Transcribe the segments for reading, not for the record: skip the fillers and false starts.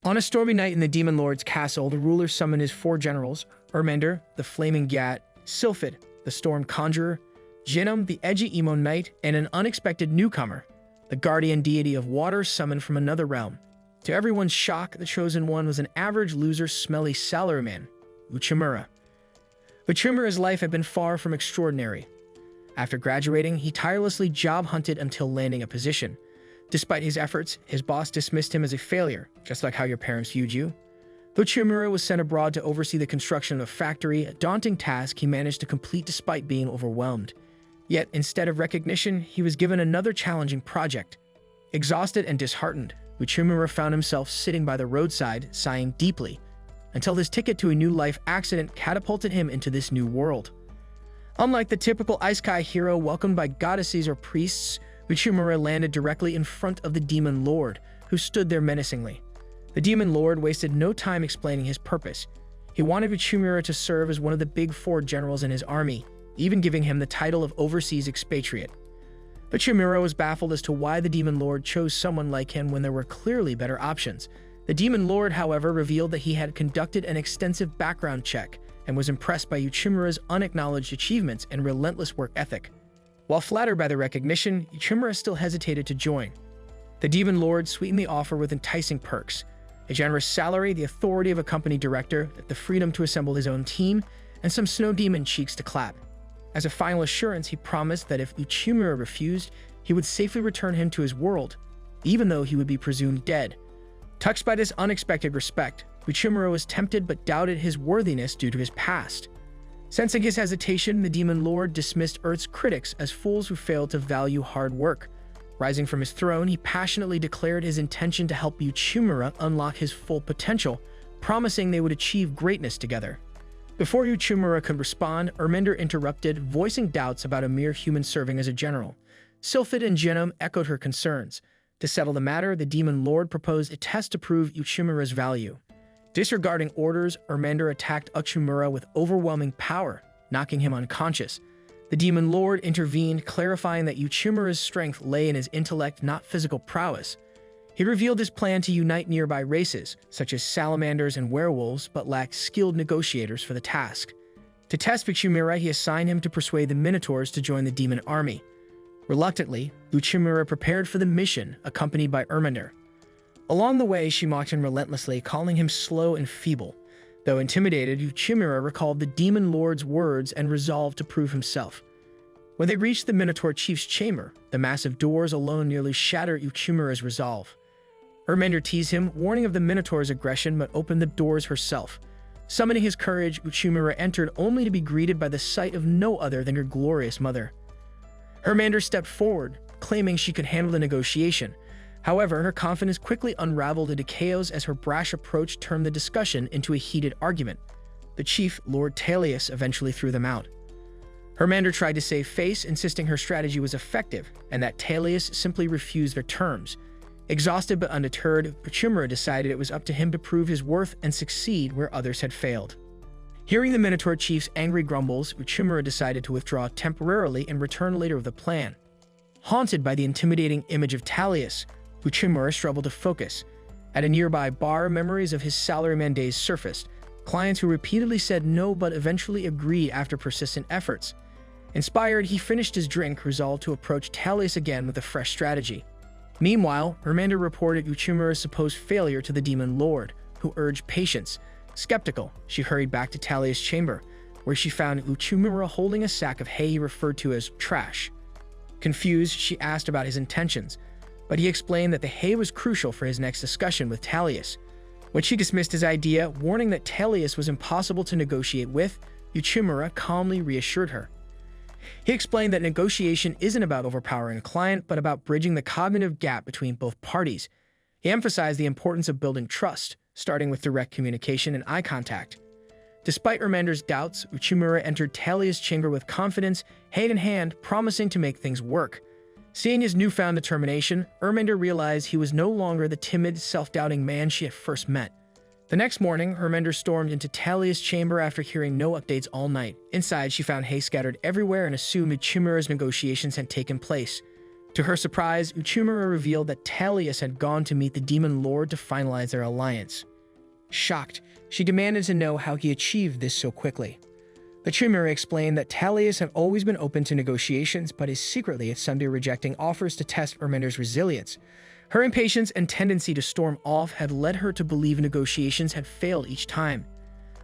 On a stormy night in the Demon Lord's castle, the ruler summoned his 4 generals: Ermender, the flaming Gat; Sylphid, the storm conjurer; Jinnum, the edgy emo knight; and an unexpected newcomer, the guardian deity of water summoned from another realm. To everyone's shock, the chosen one was an average loser, smelly salaryman, Uchimura. Uchimura's life had been far from extraordinary. After graduating, he tirelessly job-hunted until landing a position. Despite his efforts, his boss dismissed him as a failure, just like how your parents viewed you. Though Uchimura was sent abroad to oversee the construction of a factory, a daunting task he managed to complete despite being overwhelmed. Yet, instead of recognition, he was given another challenging project. Exhausted and disheartened, Uchimura found himself sitting by the roadside, sighing deeply, until his ticket to a new life accident catapulted him into this new world. Unlike the typical Isekai hero welcomed by goddesses or priests, Uchimura landed directly in front of the Demon Lord, who stood there menacingly. The Demon Lord wasted no time explaining his purpose. He wanted Uchimura to serve as one of the big 4 generals in his army, even giving him the title of overseas expatriate. Uchimura was baffled as to why the Demon Lord chose someone like him when there were clearly better options. The Demon Lord, however, revealed that he had conducted an extensive background check and was impressed by Uchimura's unacknowledged achievements and relentless work ethic. While flattered by the recognition, Uchimura still hesitated to join. The Demon Lord sweetened the offer with enticing perks: a generous salary, the authority of a company director, the freedom to assemble his own team, and some snow demon cheeks to clap. As a final assurance, he promised that if Uchimura refused, he would safely return him to his world, even though he would be presumed dead. Touched by this unexpected respect, Uchimura was tempted but doubted his worthiness due to his past. Sensing his hesitation, the Demon Lord dismissed Earth's critics as fools who failed to value hard work. Rising from his throne, he passionately declared his intention to help Uchimura unlock his full potential, promising they would achieve greatness together. Before Uchimura could respond, Ermender interrupted, voicing doubts about a mere human serving as a general. Sylphid and Jinnum echoed her concerns. To settle the matter, the Demon Lord proposed a test to prove Uchimura's value. Disregarding orders, Ermender attacked Uchimura with overwhelming power, knocking him unconscious. The Demon Lord intervened, clarifying that Uchimura's strength lay in his intellect, not physical prowess. He revealed his plan to unite nearby races, such as salamanders and werewolves, but lacked skilled negotiators for the task. To test Uchimura, he assigned him to persuade the Minotaurs to join the demon army. Reluctantly, Uchimura prepared for the mission, accompanied by Ermender. Along the way, she mocked him relentlessly, calling him slow and feeble. Though intimidated, Uchimura recalled the Demon Lord's words and resolved to prove himself. When they reached the Minotaur chief's chamber, the massive doors alone nearly shattered Uchimura's resolve. Ermender teased him, warning of the Minotaur's aggression, but opened the doors herself. Summoning his courage, Uchimura entered only to be greeted by the sight of no other than her glorious mother. Ermender stepped forward, claiming she could handle the negotiation. However, her confidence quickly unraveled into chaos as her brash approach turned the discussion into a heated argument. The chief, Lord Talius, eventually threw them out. Ermender tried to save face, insisting her strategy was effective and that Talius simply refused their terms. Exhausted but undeterred, Uchimura decided it was up to him to prove his worth and succeed where others had failed. Hearing the Minotaur chief's angry grumbles, Uchimura decided to withdraw temporarily and return later with a plan. Haunted by the intimidating image of Talius, Uchimura struggled to focus. At a nearby bar, memories of his salaryman days surfaced. Clients who repeatedly said no but eventually agreed after persistent efforts. Inspired, he finished his drink, resolved to approach Talius again with a fresh strategy. Meanwhile, Ermender reported Uchimura's supposed failure to the Demon Lord, who urged patience. Skeptical, she hurried back to Talius' chamber, where she found Uchimura holding a sack of hay he referred to as trash. Confused, she asked about his intentions, but he explained that the hay was crucial for his next discussion with Talius. When she dismissed his idea, warning that Talius was impossible to negotiate with, Uchimura calmly reassured her. He explained that negotiation isn't about overpowering a client, but about bridging the cognitive gap between both parties. He emphasized the importance of building trust, starting with direct communication and eye contact. Despite Ermender's doubts, Uchimura entered Talius' chamber with confidence, hand in hand, promising to make things work. Seeing his newfound determination, Ermender realized he was no longer the timid, self-doubting man she had first met. The next morning, Ermender stormed into Talius' chamber after hearing no updates all night. Inside, she found hay scattered everywhere and assumed Uchimura's negotiations had taken place. To her surprise, Uchimura revealed that Talius had gone to meet the Demon Lord to finalize their alliance. Shocked, she demanded to know how he achieved this so quickly. Uchimura explained that Talius had always been open to negotiations, but is secretly at Sunday rejecting offers to test Erminder's resilience. Her impatience and tendency to storm off had led her to believe negotiations had failed each time.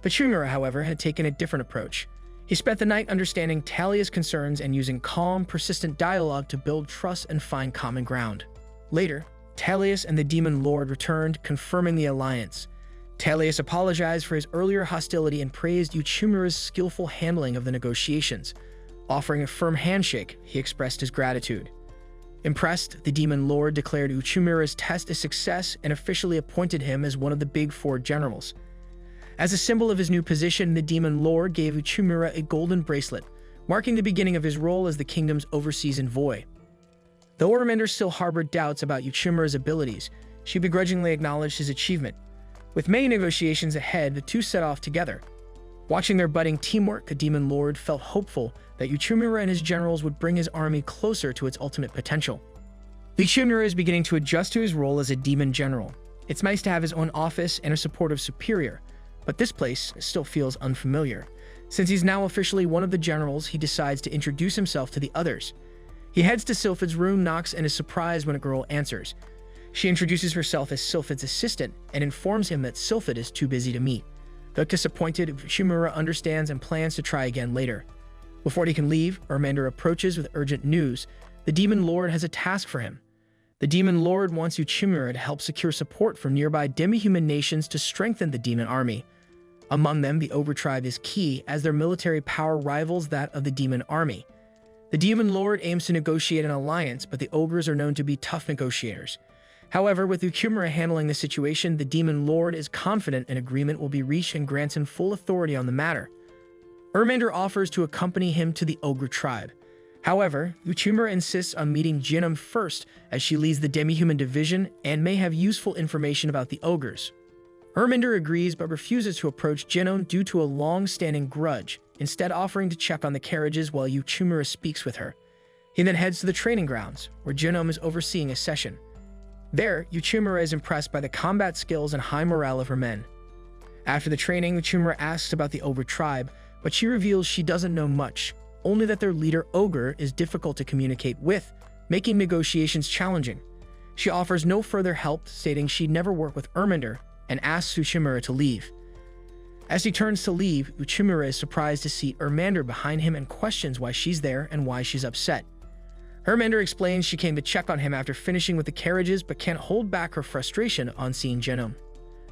Uchimura, however, had taken a different approach. He spent the night understanding Talia's concerns and using calm, persistent dialogue to build trust and find common ground. Later, Talius and the Demon Lord returned, confirming the alliance. Talius apologized for his earlier hostility and praised Uchimura's skillful handling of the negotiations. Offering a firm handshake, he expressed his gratitude. Impressed, the Demon Lord declared Uchimura's test a success and officially appointed him as one of the Big Four generals. As a symbol of his new position, the Demon Lord gave Uchimura a golden bracelet, marking the beginning of his role as the kingdom's overseas envoy. Though Erminder still harbored doubts about Uchimura's abilities, she begrudgingly acknowledged his achievement. With many negotiations ahead, the two set off together. Watching their budding teamwork, the Demon Lord felt hopeful that Uchimura and his generals would bring his army closer to its ultimate potential. Uchimura is beginning to adjust to his role as a demon general. It's nice to have his own office and a supportive superior, but this place still feels unfamiliar. Since he's now officially one of the generals, he decides to introduce himself to the others. He heads to Sylphid's room, knocks, and is surprised when a girl answers. She introduces herself as Sylphid's assistant and informs him that Sylphid is too busy to meet. Though disappointed, Uchimura understands and plans to try again later. Before he can leave, Erminder approaches with urgent news. The Demon Lord has a task for him. The Demon Lord wants Uchimura to help secure support from nearby demi-human nations to strengthen the demon army. Among them, the Ogre tribe is key, as their military power rivals that of the demon army. The Demon Lord aims to negotiate an alliance, but the Ogres are known to be tough negotiators. However, with Uchimura handling the situation, the Demon Lord is confident an agreement will be reached and grants him full authority on the matter. Erminder offers to accompany him to the Ogre tribe. However, Uchimura insists on meeting Jinum first, as she leads the demi-human division and may have useful information about the Ogres. Erminder agrees but refuses to approach Jinum due to a long-standing grudge, instead offering to check on the carriages while Uchimura speaks with her. He then heads to the training grounds, where Jinum is overseeing a session. There, Uchimura is impressed by the combat skills and high morale of her men. After the training, Uchimura asks about the Ogre tribe, but she reveals she doesn't know much, only that their leader, Ogre, is difficult to communicate with, making negotiations challenging. She offers no further help, stating she'd never work with Erminder, and asks Uchimura to leave. As he turns to leave, Uchimura is surprised to see Erminder behind him and questions why she's there and why she's upset. Erminder explains she came to check on him after finishing with the carriages but can't hold back her frustration on seeing Jinum.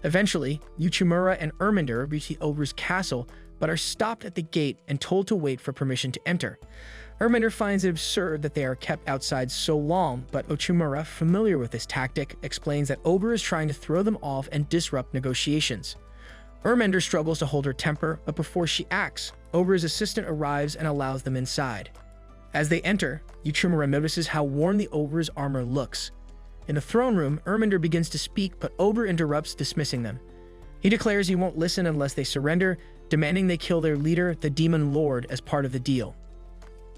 Eventually, Uchimura and Erminder reach the Ogre's castle but are stopped at the gate and told to wait for permission to enter. Erminder finds it absurd that they are kept outside so long, but Uchimura, familiar with this tactic, explains that Ogre is trying to throw them off and disrupt negotiations. Erminder struggles to hold her temper, but before she acts, Ogre's assistant arrives and allows them inside. As they enter, Uchimura notices how worn the Ogre's armor looks. In the throne room, Erminder begins to speak, but Ogre interrupts, dismissing them. He declares he won't listen unless they surrender, demanding they kill their leader, the Demon Lord, as part of the deal.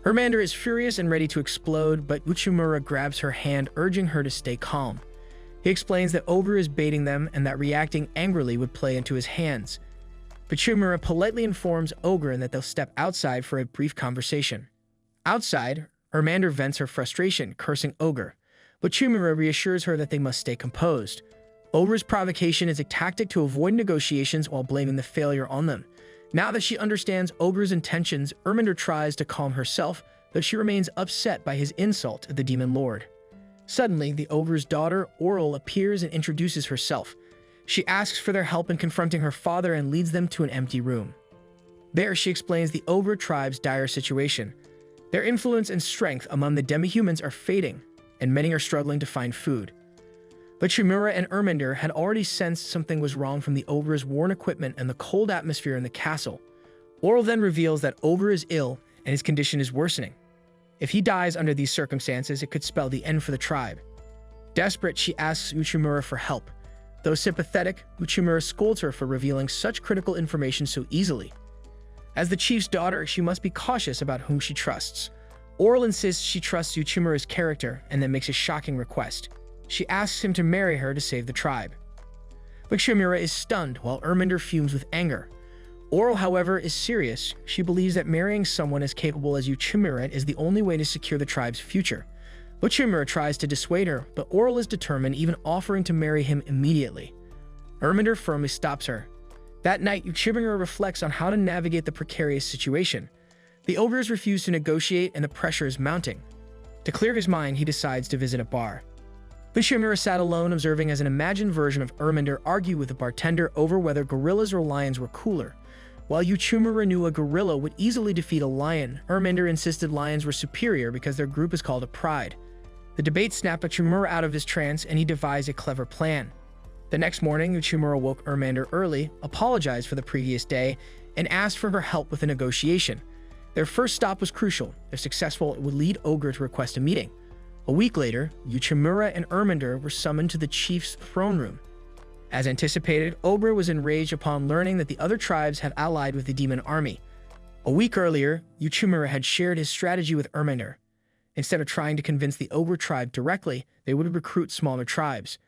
Erminder is furious and ready to explode, but Uchimura grabs her hand, urging her to stay calm. He explains that Ogre is baiting them and that reacting angrily would play into his hands. Uchimura politely informs Ogre that they'll step outside for a brief conversation. Outside, Erminder vents her frustration, cursing Ogre, but Uchimura reassures her that they must stay composed. Ogre's provocation is a tactic to avoid negotiations while blaming the failure on them. Now that she understands Ogre's intentions, Erminder tries to calm herself, though she remains upset by his insult to the Demon Lord. Suddenly, the Ogre's daughter, Oral, appears and introduces herself. She asks for their help in confronting her father and leads them to an empty room. There, she explains the Ogre tribe's dire situation. Their influence and strength among the demi-humans are fading, and many are struggling to find food. But Uchimura and Erminder had already sensed something was wrong from the Ogre's worn equipment and the cold atmosphere in the castle. Oral then reveals that Ogre is ill and his condition is worsening. If he dies under these circumstances, it could spell the end for the tribe. Desperate, she asks Uchimura for help. Though sympathetic, Uchimura scolds her for revealing such critical information so easily. As the chief's daughter, she must be cautious about whom she trusts. Oral insists she trusts Uchimura's character and then makes a shocking request. She asks him to marry her to save the tribe. Uchimura is stunned while Erminder fumes with anger. Oral, however, is serious. She believes that marrying someone as capable as Uchimura is the only way to secure the tribe's future. Uchimura tries to dissuade her, but Oral is determined, even offering to marry him immediately. Erminder firmly stops her. That night, Uchimura reflects on how to navigate the precarious situation. The ogres refuse to negotiate and the pressure is mounting. To clear his mind, he decides to visit a bar. Uchimura sat alone, observing as an imagined version of Erminder argue with the bartender over whether gorillas or lions were cooler. While Uchimura knew a gorilla would easily defeat a lion, Erminder insisted lions were superior because their group is called a pride. The debate snapped Uchimura out of his trance, and he devised a clever plan. The next morning, Uchimura woke Erminder early, apologized for the previous day, and asked for her help with a negotiation. Their first stop was crucial. If successful, it would lead Ogre to request a meeting. A week later, Uchimura and Erminder were summoned to the chief's throne room. As anticipated, Ogre was enraged upon learning that the other tribes had allied with the demon army. A week earlier, Uchimura had shared his strategy with Erminder. Instead of trying to convince the Ogre tribe directly, they would recruit smaller tribes.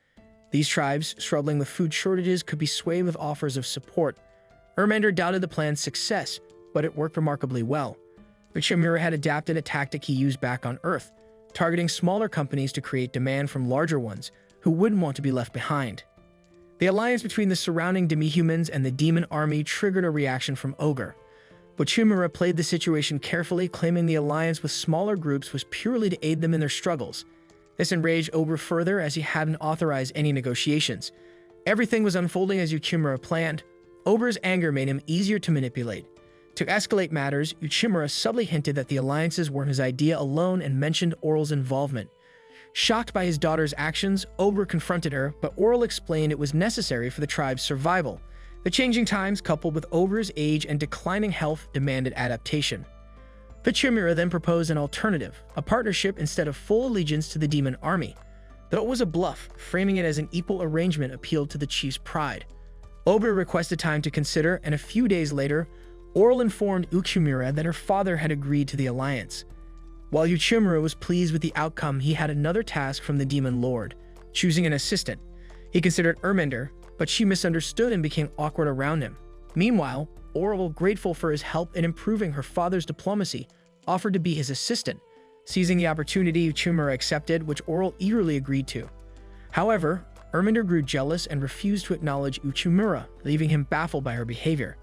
These tribes, struggling with food shortages, could be swayed with offers of support. Erminder doubted the plan's success, but it worked remarkably well. Uchimura had adapted a tactic he used back on Earth, targeting smaller companies to create demand from larger ones who wouldn't want to be left behind. The alliance between the surrounding demi-humans and the demon army triggered a reaction from Ogre. But Uchimura played the situation carefully, claiming the alliance with smaller groups was purely to aid them in their struggles. This enraged Ogre further, as he hadn't authorized any negotiations. Everything was unfolding as Uchimura planned. Ogre's anger made him easier to manipulate. To escalate matters, Uchimura subtly hinted that the alliances weren't his idea alone and mentioned Oral's involvement. Shocked by his daughter's actions, Ogre confronted her, but Oral explained it was necessary for the tribe's survival. The changing times, coupled with Ogre's age and declining health, demanded adaptation. Uchimura then proposed an alternative, a partnership instead of full allegiance to the demon army. Though it was a bluff, framing it as an equal arrangement appealed to the chief's pride. Ogre requested time to consider, and a few days later, Oral informed Uchimura that her father had agreed to the alliance. While Uchimura was pleased with the outcome, he had another task from the demon lord, choosing an assistant. He considered Erminder, but she misunderstood and became awkward around him. Meanwhile, Oral, grateful for his help in improving her father's diplomacy, offered to be his assistant. Seizing the opportunity, Uchimura accepted, which Oral eagerly agreed to. However, Erminder grew jealous and refused to acknowledge Uchimura, leaving him baffled by her behavior.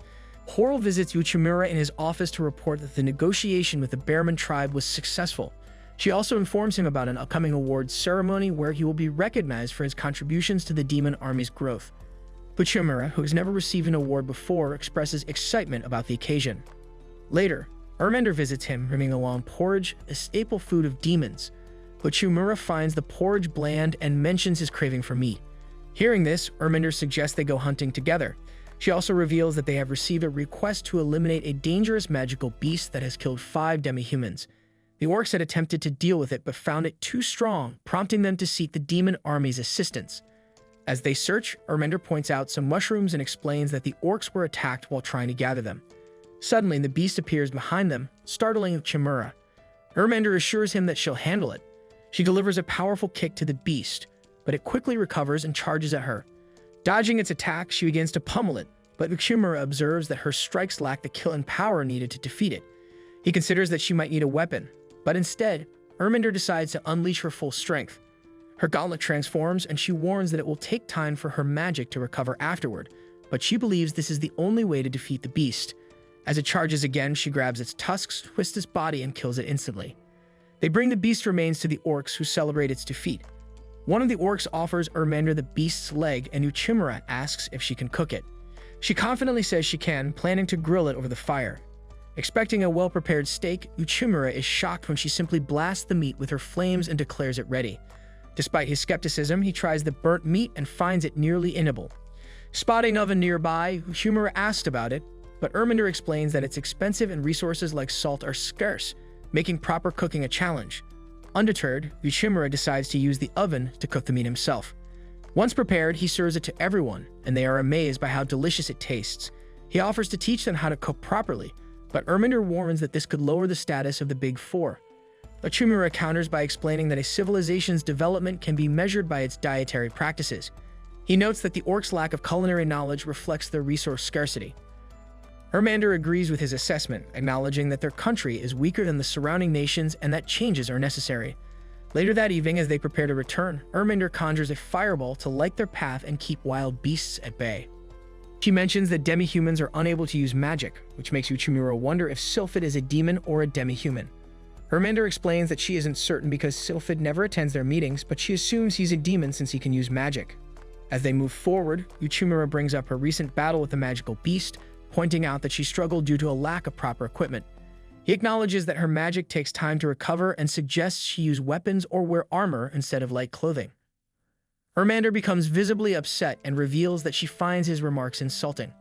Oral visits Uchimura in his office to report that the negotiation with the Bearman tribe was successful. She also informs him about an upcoming awards ceremony where he will be recognized for his contributions to the demon army's growth. Uchimura, who has never received an award before, expresses excitement about the occasion. Later, Erminder visits him, bringing along porridge, a staple food of demons. Uchimura finds the porridge bland and mentions his craving for meat. Hearing this, Erminder suggests they go hunting together. She also reveals that they have received a request to eliminate a dangerous magical beast that has killed 5 demi-humans. The orcs had attempted to deal with it but found it too strong, prompting them to seek the demon army's assistance. As they search, Erminder points out some mushrooms and explains that the orcs were attacked while trying to gather them. Suddenly, the beast appears behind them, startling Uchimura. Erminder assures him that she'll handle it. She delivers a powerful kick to the beast, but it quickly recovers and charges at her. Dodging its attack, she begins to pummel it, but Uchimura observes that her strikes lack the killing power needed to defeat it. He considers that she might need a weapon, but instead, Erminder decides to unleash her full strength. Her gauntlet transforms, and she warns that it will take time for her magic to recover afterward, but she believes this is the only way to defeat the beast. As it charges again, she grabs its tusks, twists its body, and kills it instantly. They bring the beast's remains to the orcs, who celebrate its defeat. One of the orcs offers Erminder the beast's leg, and Uchimura asks if she can cook it. She confidently says she can, planning to grill it over the fire. Expecting a well-prepared steak, Uchimura is shocked when she simply blasts the meat with her flames and declares it ready. Despite his skepticism, he tries the burnt meat and finds it nearly inedible. Spotting an oven nearby, Uchimura asks about it, but Erminder explains that it's expensive and resources like salt are scarce, making proper cooking a challenge. Undeterred, Uchimura decides to use the oven to cook the meat himself. Once prepared, he serves it to everyone, and they are amazed by how delicious it tastes. He offers to teach them how to cook properly, but Erminder warns that this could lower the status of the Big Four. Uchimura counters by explaining that a civilization's development can be measured by its dietary practices. He notes that the orcs' lack of culinary knowledge reflects their resource scarcity. Hermander agrees with his assessment, acknowledging that their country is weaker than the surrounding nations and that changes are necessary. Later that evening, as they prepare to return, Hermander conjures a fireball to light their path and keep wild beasts at bay. She mentions that demi-humans are unable to use magic, which makes Uchimura wonder if Sylphid is a demon or a demi-human. Hermander explains that she isn't certain because Sylphid never attends their meetings, but she assumes he's a demon since he can use magic. As they move forward, Uchimura brings up her recent battle with the magical beast, pointing out that she struggled due to a lack of proper equipment. He acknowledges that her magic takes time to recover and suggests she use weapons or wear armor instead of light clothing. Hermander becomes visibly upset and reveals that she finds his remarks insulting.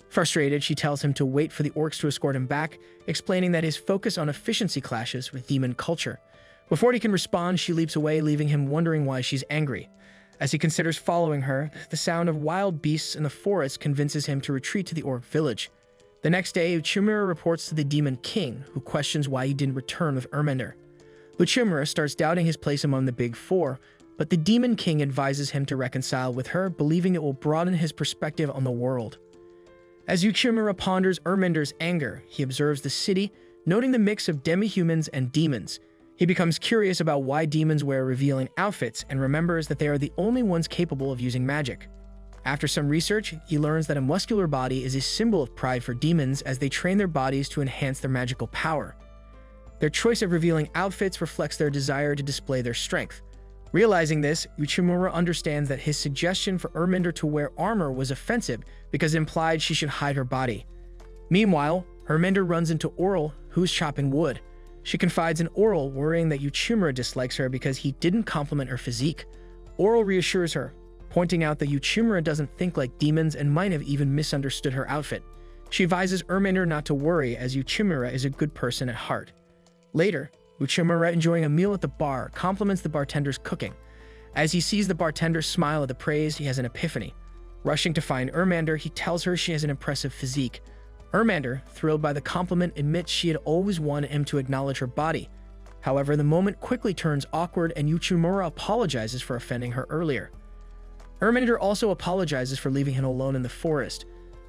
Frustrated, she tells him to wait for the orcs to escort him back, explaining that his focus on efficiency clashes with demon culture. Before he can respond, she leaps away, leaving him wondering why she's angry. As he considers following her, the sound of wild beasts in the forest convinces him to retreat to the orc village. The next day, Uchimura reports to the Demon King, who questions why he didn't return with Hermander. Uchimura starts doubting his place among the Big Four, but the Demon King advises him to reconcile with her, believing it will broaden his perspective on the world. As Uchimura ponders Hermander's anger, he observes the city, noting the mix of demi-humans and demons. He becomes curious about why demons wear revealing outfits and remembers that they are the only ones capable of using magic. After some research, he learns that a muscular body is a symbol of pride for demons as they train their bodies to enhance their magical power. Their choice of revealing outfits reflects their desire to display their strength. Realizing this, Uchimura understands that his suggestion for Hermander to wear armor was offensive because it implied she should hide her body. Meanwhile, Hermander runs into Oral, who's chopping wood. She confides in Oral, worrying that Uchimura dislikes her because he didn't compliment her physique. Oral reassures her, pointing out that Uchimura doesn't think like demons and might have even misunderstood her outfit. She advises Hermander not to worry as Uchimura is a good person at heart. Later, Uchimura, enjoying a meal at the bar, compliments the bartender's cooking. As he sees the bartender smile at the praise, he has an epiphany. Rushing to find Hermander, he tells her she has an impressive physique. Hermander, thrilled by the compliment, admits she had always wanted him to acknowledge her body. However, the moment quickly turns awkward and Uchimura apologizes for offending her earlier. Hermander also apologizes for leaving him alone in the forest.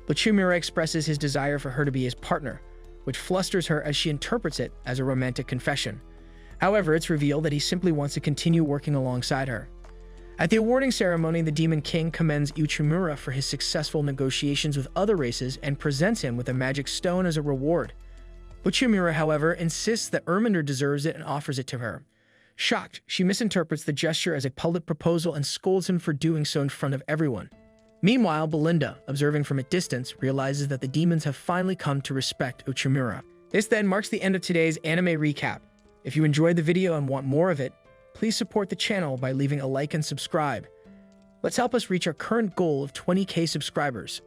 Uchimura expresses his desire for her to be his partner, which flusters her as she interprets it as a romantic confession. However, it's revealed that he simply wants to continue working alongside her. At the awarding ceremony, the Demon King commends Uchimura for his successful negotiations with other races and presents him with a magic stone as a reward. Uchimura, however, insists that Hermander deserves it and offers it to her. Shocked, she misinterprets the gesture as a public proposal and scolds him for doing so in front of everyone. Meanwhile, Belinda, observing from a distance, realizes that the demons have finally come to respect Uchimura. This then marks the end of today's anime recap. If you enjoyed the video and want more of it, please support the channel by leaving a like and subscribe. Let's help us reach our current goal of 20,000 subscribers.